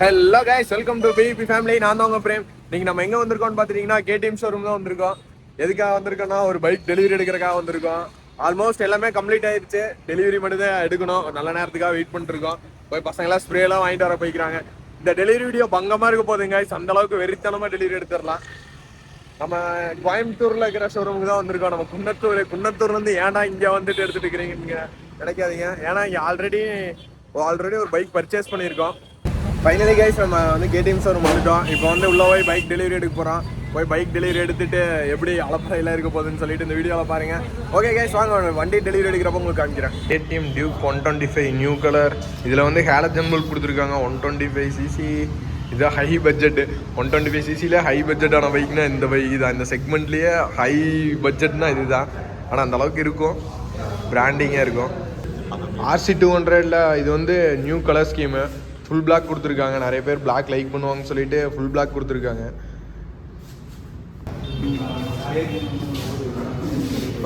Hello guys, welcome to BB family. நான் தான் உங்க பிரேம். இன்னைக்கு நம்ம எங்க வந்திருக்கோம்னு பாத்தீங்கன்னா கேடிஎம் ஷோரூம் தான் வந்திருக்கோம். எதுக்காக வந்திருக்கோம்னா ஒரு பைக் டெலிவரி எடுக்கிறதுக்காக வந்திருக்கோம். ஆல்மோஸ்ட் எல்லாமே கம்ப்ளீட் ஆயிடுச்சு. டெலிவரி மட்டும் தான் எடுக்கணும். நல்ல நேரத்துக்காக வெயிட் பண்ணிட்டு இருக்கோம். போய் பசங்க எல்லாம் ஸ்ப்ரே எல்லாம் வாங்கிட்டு வர போய்க்கிறாங்க. இந்த டெலிவரி வீடியோ பங்கமா இருக்க போதுங்க கைஸ். அந்த அளவுக்கு வெறித்தனமா டெலிவரி எடுத்துடலாம். நம்ம கோயம்புத்தூர்ல இருக்கிற ஷோரூமுக்கு தான் வந்திருக்கோம். நம்ம குன்னத்தூர்ல இருந்து ஏன்டா இங்க வந்துட்டு எடுத்துட்டு இருக்கிறீங்க நீங்க நினைக்காதீங்க. ஏன்னா இங்க ஆல்ரெடி ஒரு பைக் பர்ச்சேஸ் பண்ணியிருக்கோம். ஃபைனலி கைஸ், நம்ம வந்து கேடிஎம் ஷோரூம் வந்துட்டோம். இப்போ வந்து உள்ள போய் பைக் டெலிவரி எடுக்க போகிறோம். போய் பைக் டெலிவரி எடுத்துட்டு எப்படி அளப்பறையில் இருக்க போகுதுன்னு சொல்லிட்டு இந்த வீடியோவில் பாருங்க. ஓகே கைஸ், வாங்க வண்டி டெலிவரி எடுக்கிறப்ப உங்களுக்கு காமிக்கிறேன். KTM Duke 125 new colour. இதில் வந்து ஹாலஜன் பல்ப் கொடுத்துருக்காங்க. 125cc. இது ஹை பட்ஜெட். 125cc ஹை பட்ஜெட்டான பைக்னா இந்த பைக் தான். இந்த செக்மெண்ட்லேயே ஹை பட்ஜெட்னா இதுதான். ஆனால் அந்த அளவுக்கு இருக்கும், பிராண்டிங்காக இருக்கும். RC 200 இது வந்து new colour scheme. Full black கொடுத்துருக்காங்க. நிறைய பேர் பிளாக் லைக் பண்ணுவாங்கன்னு சொல்லிட்டு ஃபுல் பிளாக் கொடுத்துருக்காங்க.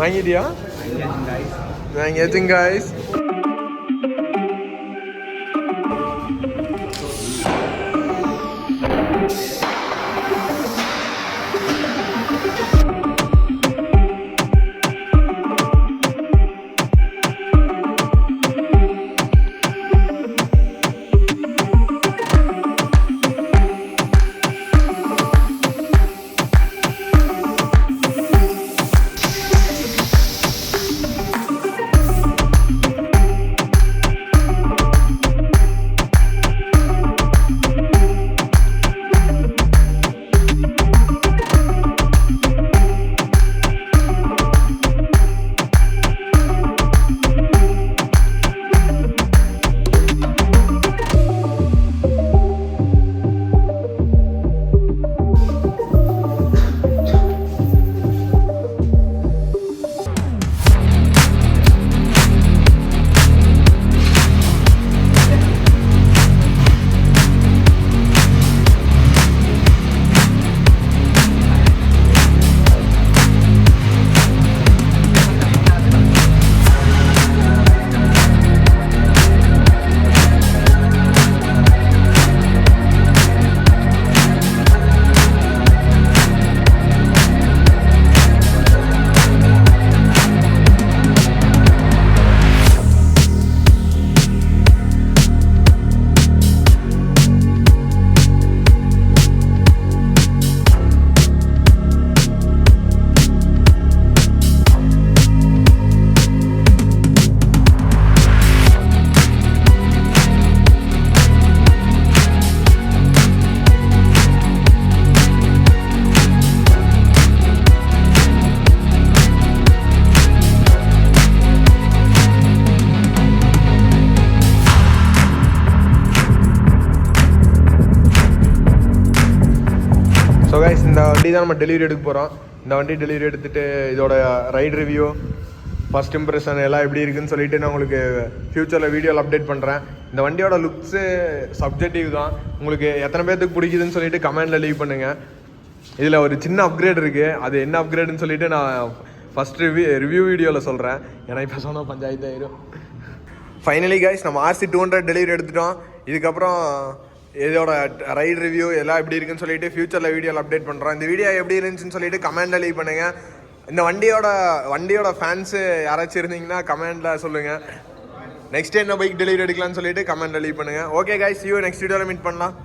வாங்கிட்டியா? வாங்கியாச்சுங்க கைஸ். ஸோ கைஸ், இந்த வண்டி தான் நம்ம டெலிவரி எடுக்க போகிறோம். இந்த வண்டி டெலிவரி எடுத்துகிட்டு இதோட ரைட் ரிவ்யூ, ஃபஸ்ட் இம்ப்ரெஷன் எல்லாம் எப்படி இருக்குன்னு சொல்லிட்டு நான் உங்களுக்கு ஃப்யூச்சரில் வீடியோவில் அப்டேட் பண்ணுறேன். இந்த வண்டியோட லுக்ஸு சப்ஜெக்டிவ் தான். உங்களுக்கு எத்தனை பேர்த்துக்கு பிடிக்குதுன்னு சொல்லிட்டு கமெண்டில் லீவ் பண்ணுங்கள். இதில் ஒரு சின்ன அப்கிரேட் இருக்குது. அது என்ன அப்கிரேடுன்னு சொல்லிட்டு நான் ஃபஸ்ட் ரிவ்யூ வீடியோவில் சொல்கிறேன். ஏன்னா இப்போ சொன்னால் பஞ்சாயத்து ஆயிரும். ஃபைனலி கைஸ், நம்ம RC 200 டெலிவரி எடுத்துட்டோம். இதுக்கப்புறம் இதோட ரைட் ரிவ்யூ எல்லாம் எப்படி இருக்குன்னு சொல்லிட்டு ஃபியூச்சரில் வீடியோவில் அப்டேட் பண்ணுறோம். இந்த வீடியோ எப்படி இருந்துச்சுன்னு சொல்லிட்டு கமெண்டில் லீவ் பண்ணுங்கள். இந்த வண்டியோட ஃபேன்ஸு யாராச்சும் இருந்தீங்கன்னா கமெண்டில் சொல்லுங்கள். நெக்ஸ்ட் என்ன பைக் டெலிவரி எடுக்கலாம்னு சொல்லிட்டு கமெண்டில் லீவ் பண்ணுங்கள். ஓகே கைஸ், நெக்ஸ்ட் வீடியோவில் மீட் பண்ணலாம்.